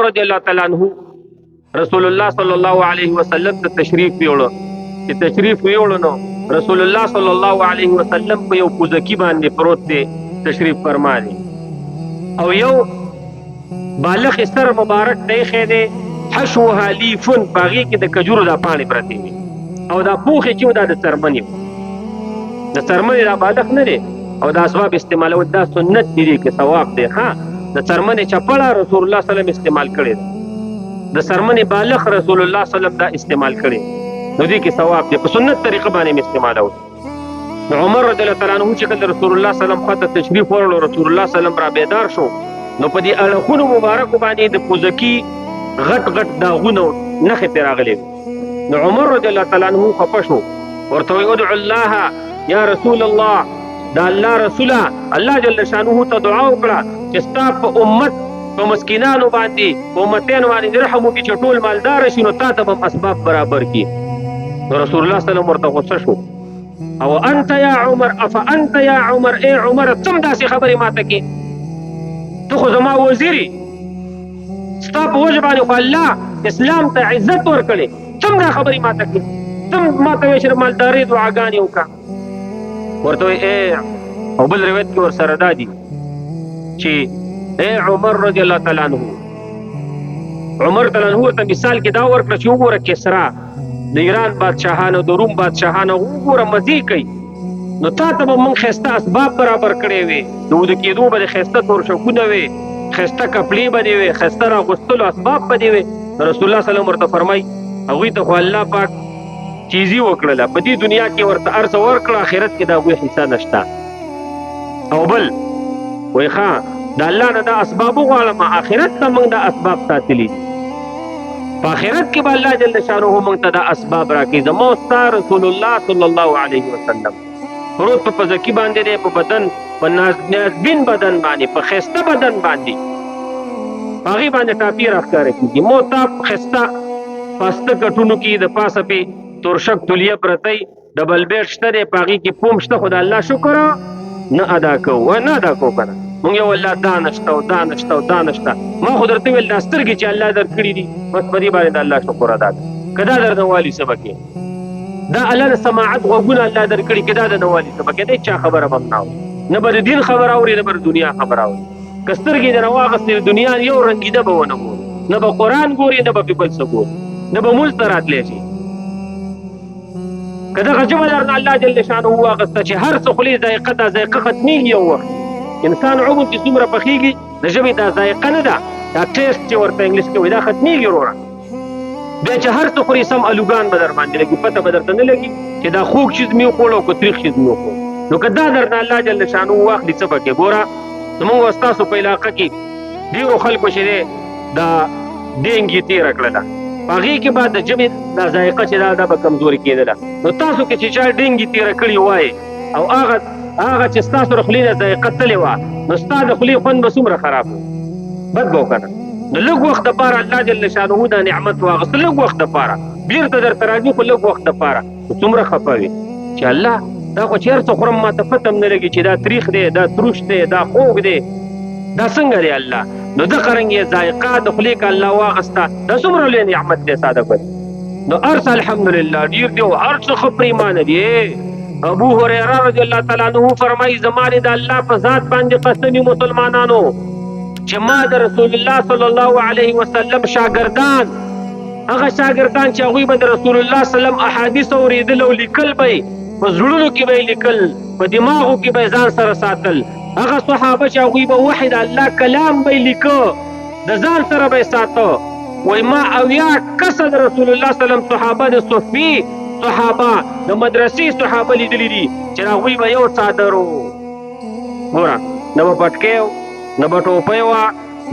رضی الله تعالی عنہ رسول الله صلی الله علیه وسلم ته تشریف یوړو. چې تشریف یوړو نو رسول الله صلی الله علیه وسلم په یو کوزکی باندې پروت دی تشریف فرما دی او یو بالغ سر مبارک دی خېده حشوها لیفن باغی کې د کجورو د پانی پرتی وي او دا پوخه چې دا د څرمنې د څرمنې دا بالغ نه دی او دا اسباب استعمالول دا سنت دي کې ثواب دی. ها د څرمنې چپړه رسول الله صلی الله علیه وسلم استعمال کړي د څرمنې بالغ رسول الله صلی الله علیه وسلم دا استعمال کړي نو دې کې ثواب دی په سنت طریقه باندې استعمالول. عمر رضی الله تعالی عنہ چې کله رسول الله صلی الله علیه وسلم خاطر تشریف ورلو رسول الله صلی الله علیه وسلم را بیدار شو نو په دې اړخونو مبارک باندې د پوزکی غټ غټ داغونه نخې تر راغلي نو عمر رضی الله تعالی عنہ خفه شو ورته وی ادعو الله یا رسول الله دا الله رسوله الله جل شانه ته دعا وکړه چې ستا په امت په مسکینانو باندې امتانو باندې رحم وکړي چې ټول مالدار شي نو تا ته هم اسباب برابر کړي. نو رسول الله صلی الله علیه وسلم ورته غوسه شو او انت یا عمر افانت یا عمر اے عمر تم داسې خبرې ماته کې ته خو زما وزیری ستا په وجه باندې خو الله اسلام ته عزت ورکړي تم دا خبرې ماته کې تم ماته وایې چې مالدارۍ دعاګانې وکړه. ورته وایي اے او بل روایت کې ورسره دا دي چې اے عمر رضی الله تعالی عنہ عمر تعالی عنہ ته مثال کې دا ورکړه چې وګوره کسرا د ایران بادشاهانو د روم بادشاهانو وګوره مزي کوي نو تا ته به موږ ښایسته اسباب برابر کړی وي د وده کېدو به د ښایسته تورشکونه وي ښایسته کپړې به دې وي ښایسته راغوستلو اسباب به دې وي. رسول الله صلی الله علیه وسلم ورته فرمایي هغوی ته خو الله پاک چیزي وکړله په دې دنیا کې ورته هر څه ورکړه آخرت کې د هغوی حصه نشته. او بل وایي ښه د الله نه دا اسباب وغواړم آخرت ته موږ دا اسباب ساتلي په آخرت کې به الله جل شانه موږ ته دا اسباب راکړي. زما ستا رسول الله صلی الله علیه وسلم پروت په پزکی باندې دی په بدن په نازبین بدن باندې په ښایسته بدن باندې په هغې باندې ټاپي راښکاره کېږي مو تا ښایسته پاسته کټونو کې د پاسه پې تورشک تولیه پرتی ډبل بیډ شته دی په هغې کې پوم شته خو د الله شکر نه ادا کوو نه ادا کوو که نه مونږ یو الله دا نشته او دا نشته او دا نشته ما خو درته ویل دا سترګې چې الله درکړي دي بس په دې باندې د الله شکر ادا کړه که دا درنه والي څه به کې دا الله د سماعت غوږونه الله درکړي که دا د نه والي څه به کې دی چا خبره به هم نه اوري نه به د دین خبره اوري نه به د دنیا خبره اوري که سترګې درنه واخېستې د دنیا یو رنګیده به ونه ګوري نه به قرآن ګوري نه به بل څه ګوري نه به مونځ ته راتلی شي که دغه ژبه درنه الله جل شانه واخېسته چې هر څه خولې ذایقه دا ذایقه ختمېږي یو وخت انسان عمر چې څومره پخېږي د ژبې دا ذایقه نه ده دا ټیسټ چې ورته انګلیس کې وایي دا ختمېږي وروره بیا چې هر څه خوري سم الوګان به در باندې لګي پته به درته نه لګي چې دا خوږ چیز مې وخوړ او که تریخ چیز مې وخوړ نو که دا درنه الله جل شانه واخلي څه به کې ګوره زمونږ ستاسو په علاقه کې ډېرو خلکو چې دی دا ډینګي تېره کړله په هغې کې به د ژبې دا ذایقه چې دا به کمزوري کېدله نو تاسو کې چې چا ډینګي تېره کړې وایي او هغه چې ستاسو د خولې نه ذایقه تلې وه نو ستا د خولې خوند به څومره خراب و بد به وکړه نو لږ وخت دپاره الله جل شانه دا نعمت واخېسته لږ وخت دپاره بېرته درته راځي خو لږ وخت دپاره نو څومره خفه وي چې الله دا خو چې هر څه خورم ما ته پته هم نه لګي چې دا تریخ دی دا تروش دی دا خوږ دی دا څنګه دی الله نو دغه رنګ یې ذایقه د خولې که الله واخېسته دا څومره لوی نعمت دی ساده کړ نو هر څه الحمدلله ډېر دی او هر څه ښه پرېمانه دی. ابو هريره رضی الله تعالی عنہ فرمایي زما د الله په ذات باندې قسم مسلمانانو چې ما د رسول الله صلی الله علیه وسلم شاګردان هغه شاګردان چې هغوی به د رسول الله صلی الله علیه وسلم احادیث اورېدل او لیکل به یې په زړونو کې به یې لیکل په دماغو کې به یې ځان سره ساتل هغه صحابه چې هغوی به وحی د الله کلام به یې لیکه د ځان سره به یې ساته وایي ما اویا کسه د رسول الله صلی الله علیه وسلم صحابه د صفي صحابه د مدرسې صحابه لیدلی دي چې هغوی به یو څادر و ګوره نه به پټکی نه به ټوپۍ وه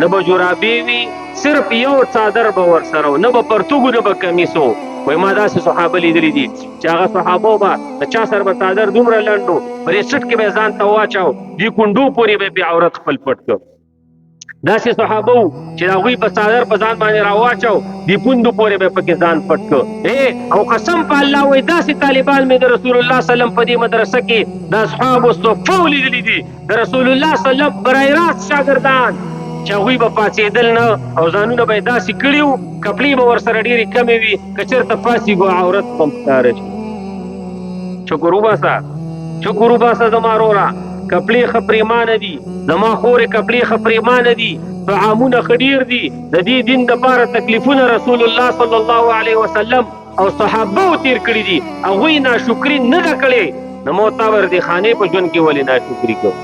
نه به جرابې وي صرف یو څادر به ورسره و نه به پرتوګ نه به کمیس و وایي ما داسې صحابه لیدلی دي چې هغه صحابو به د چا سره به څادر دومره لنډ و په دې سټ کې به یې ځان ته واچاو دې کونډو پورې به یې عورت خپل پټ کړ داسې صحابه وو چې هغوی به څادر په ځان باندې راواچو دې پوندو پورې به پکې ځان پټ کړ او قسم په الله وایي داسې طالبان مې د رسول الله صلی الله علیه وسلم په دې مدرسه کې د اصحابو صفه ولیدلي دي د رسول الله صلی الله علیه وسلم برای راست شاګردان چې هغوی به پاڅېدل نه او ځانونه به یې داسې کړي وو کپړې به ورسره ډېرې کمې وي که چېرته پاڅېږو عورت به هم ښکاره شي. شکر وباسه شکر وباسه زما وروره، کپړې ښه پرېمانه دي، زما خورې کپړې ښه پرېمانه دي، طعامونه ښه ډېر دي. د دې دین دپاره تکلیفونه رسول الله صلی الله علیه وسلم او صحابه تیر کړي دي، هغوی ناشکري نه ده کړې. نو مو تا ور دې خانې په ژوند کې ولې ناشکري کوو؟